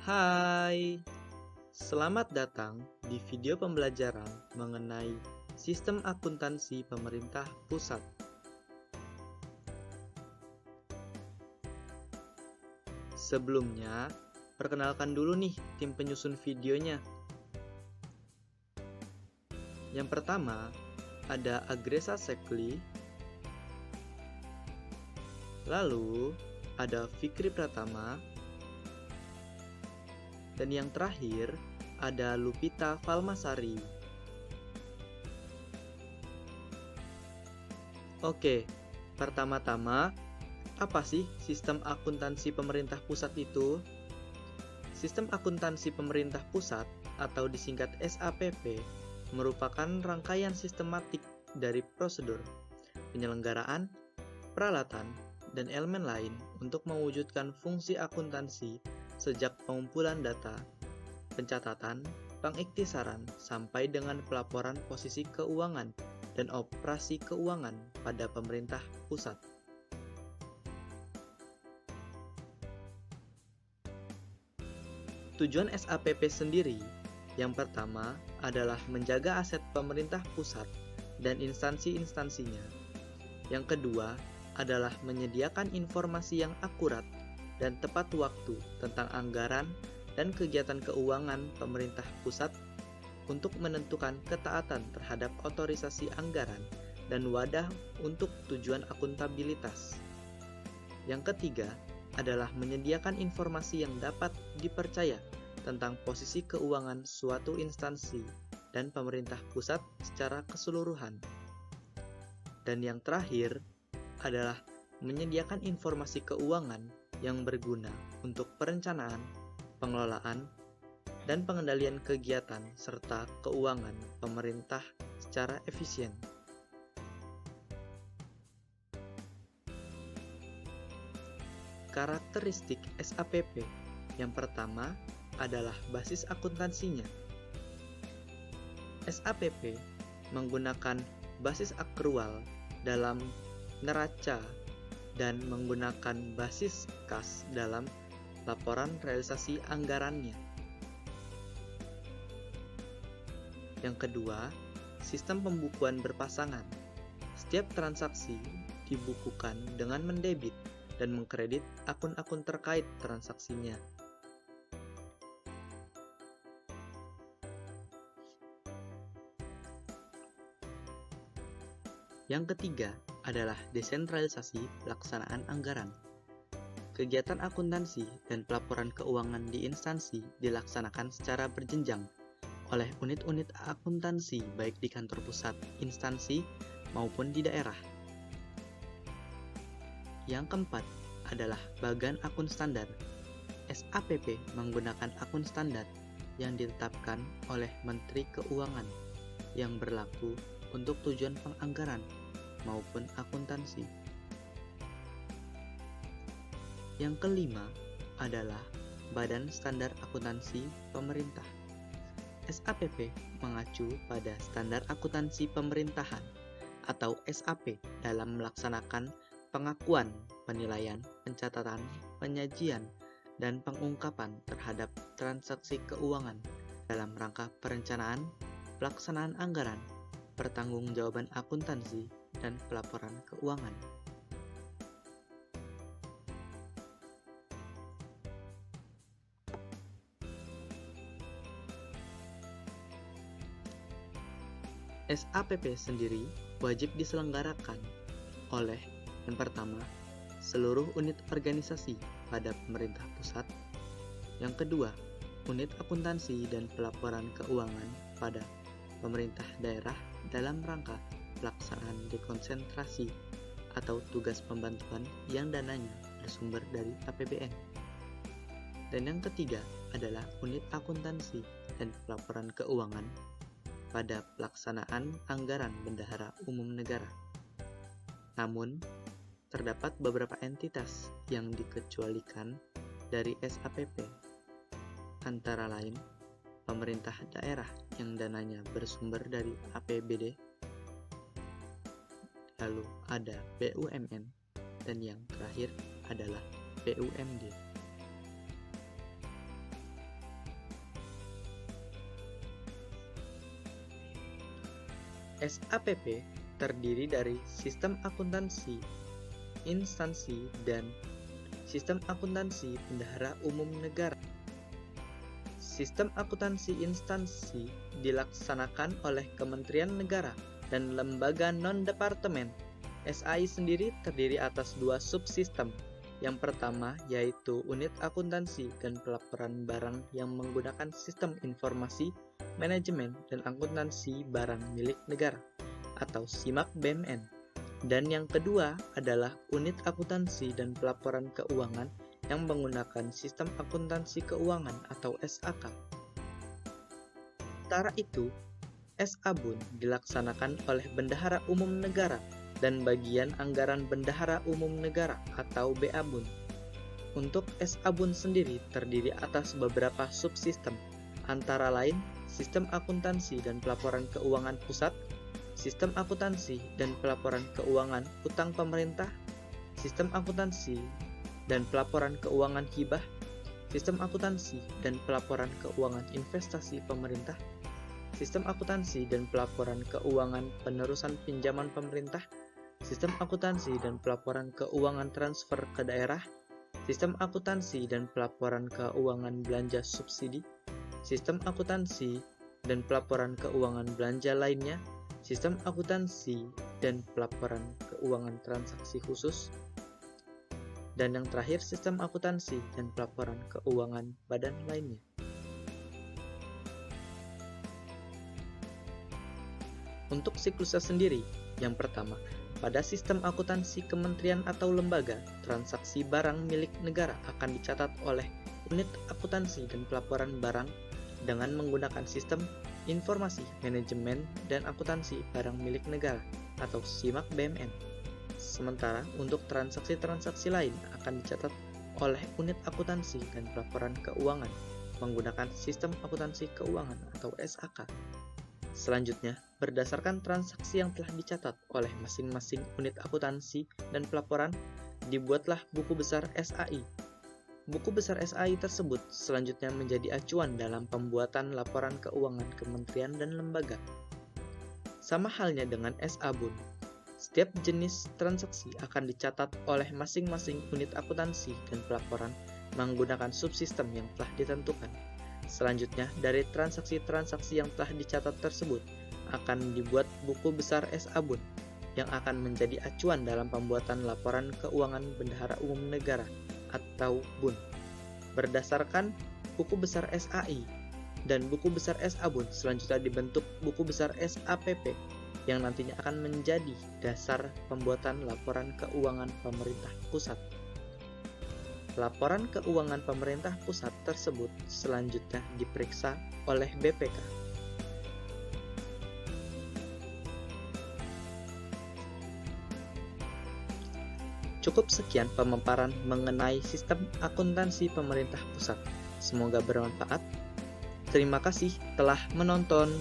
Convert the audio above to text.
Hai, selamat datang di video pembelajaran mengenai sistem akuntansi pemerintah pusat. Sebelumnya, perkenalkan dulu nih tim penyusun videonya. Yang pertama, ada Agresa Sekli, lalu ada Fikri Pratama, dan yang terakhir ada Lupita Falmasari. Oke, pertama-tama, apa sih sistem akuntansi pemerintah pusat itu? Sistem akuntansi pemerintah pusat atau disingkat SAPP merupakan rangkaian sistematik dari prosedur, penyelenggaraan, peralatan, dan elemen lain untuk mewujudkan fungsi akuntansi sejak pengumpulan data, pencatatan, pengiktisaran, sampai dengan pelaporan posisi keuangan dan operasi keuangan pada pemerintah pusat. Tujuan SAPP sendiri, yang pertama adalah menjaga aset pemerintah pusat dan instansi-instansinya. Yang kedua adalah menyediakan informasi yang akurat dan tepat waktu tentang anggaran dan kegiatan keuangan pemerintah pusat untuk menentukan ketaatan terhadap otorisasi anggaran dan wadah untuk tujuan akuntabilitas. Yang ketiga adalah menyediakan informasi yang dapat dipercaya tentang posisi keuangan suatu instansi dan pemerintah pusat secara keseluruhan. Dan yang terakhir adalah menyediakan informasi keuangan yang berguna untuk perencanaan, pengelolaan, dan pengendalian kegiatan serta keuangan pemerintah secara efisien. Karakteristik SAPP yang pertama adalah basis akuntansinya. SAPP menggunakan basis akrual dalam neraca dan menggunakan basis kas dalam laporan realisasi anggarannya. Yang kedua, sistem pembukuan berpasangan. Setiap transaksi dibukukan dengan mendebit dan mengkredit akun-akun terkait transaksinya. Yang ketiga adalah desentralisasi pelaksanaan anggaran. Kegiatan akuntansi dan pelaporan keuangan di instansi dilaksanakan secara berjenjang oleh unit-unit akuntansi baik di kantor pusat, instansi, maupun di daerah. Yang keempat adalah bagan akun standar. SAPP menggunakan akun standar yang ditetapkan oleh Menteri Keuangan yang berlaku untuk tujuan penganggaran maupun akuntansi. Yang kelima adalah Badan Standar Akuntansi Pemerintah. SAPP mengacu pada Standar Akuntansi Pemerintahan atau SAP dalam melaksanakan pengakuan, penilaian, pencatatan, penyajian, dan pengungkapan terhadap transaksi keuangan dalam rangka perencanaan, pelaksanaan anggaran, pertanggungjawaban akuntansi, dan pelaporan keuangan. SAPP sendiri wajib diselenggarakan oleh yang pertama, seluruh unit organisasi pada pemerintah pusat. Yang kedua, unit akuntansi dan pelaporan keuangan pada pemerintah daerah dalam rangka pelaksanaan dekonsentrasi atau tugas pembantuan yang dananya bersumber dari APBN. Dan yang ketiga adalah unit akuntansi dan pelaporan keuangan pada pelaksanaan anggaran bendahara umum negara. Namun, terdapat beberapa entitas yang dikecualikan dari SAPP, antara lain pemerintah daerah yang dananya bersumber dari APBD, lalu ada BUMN, dan yang terakhir adalah BUMD. SAPP terdiri dari Sistem Akuntansi Instansi dan Sistem Akuntansi Bendahara Umum Negara. Sistem akuntansi instansi dilaksanakan oleh Kementerian Negara dan lembaga non-departemen. SAI sendiri terdiri atas dua subsistem. Yang pertama yaitu Unit Akuntansi dan Pelaporan Barang yang menggunakan Sistem Informasi, Manajemen, dan Akuntansi Barang Milik Negara atau SIMAK BMN. Dan yang kedua adalah Unit Akuntansi dan Pelaporan Keuangan yang menggunakan Sistem Akuntansi Keuangan atau SAK. Sementara itu, SABUN dilaksanakan oleh Bendahara Umum Negara dan Bagian Anggaran Bendahara Umum Negara atau BABUN. Untuk SABUN sendiri terdiri atas beberapa subsistem, antara lain Sistem Akuntansi dan Pelaporan Keuangan Pusat, Sistem Akuntansi dan Pelaporan Keuangan Utang Pemerintah, Sistem Akuntansi dan Pelaporan Keuangan Hibah, Sistem Akuntansi dan Pelaporan Keuangan Investasi Pemerintah, Sistem Akuntansi dan Pelaporan Keuangan Penerusan Pinjaman Pemerintah, Sistem Akuntansi dan Pelaporan Keuangan Transfer ke Daerah, Sistem Akuntansi dan Pelaporan Keuangan Belanja Subsidi, Sistem Akuntansi dan Pelaporan Keuangan Belanja lainnya, Sistem Akuntansi dan Pelaporan Keuangan Transaksi Khusus, dan yang terakhir Sistem Akuntansi dan Pelaporan Keuangan Badan lainnya. Untuk siklusnya sendiri, yang pertama, pada sistem akuntansi kementerian atau lembaga, transaksi barang milik negara akan dicatat oleh Unit Akuntansi dan Pelaporan Barang dengan menggunakan Sistem Informasi, Manajemen, dan Akuntansi Barang Milik Negara atau SIMAK BMN. Sementara untuk transaksi-transaksi lain akan dicatat oleh Unit Akuntansi dan Pelaporan Keuangan menggunakan Sistem Akuntansi Keuangan atau SAK. Selanjutnya, berdasarkan transaksi yang telah dicatat oleh masing-masing unit akuntansi dan pelaporan, dibuatlah buku besar SAI. Buku besar SAI tersebut selanjutnya menjadi acuan dalam pembuatan laporan keuangan kementerian dan lembaga. Sama halnya dengan SABUN, setiap jenis transaksi akan dicatat oleh masing-masing unit akuntansi dan pelaporan menggunakan subsistem yang telah ditentukan. Selanjutnya, dari transaksi-transaksi yang telah dicatat tersebut akan dibuat buku besar SABUN yang akan menjadi acuan dalam pembuatan laporan keuangan Bendahara Umum Negara atau BUN. Berdasarkan buku besar SAI dan buku besar SABUN, selanjutnya dibentuk buku besar SAPP yang nantinya akan menjadi dasar pembuatan laporan keuangan pemerintah pusat. Laporan keuangan pemerintah pusat tersebut selanjutnya diperiksa oleh BPK. Cukup sekian pemaparan mengenai sistem akuntansi pemerintah pusat. Semoga bermanfaat. Terima kasih telah menonton.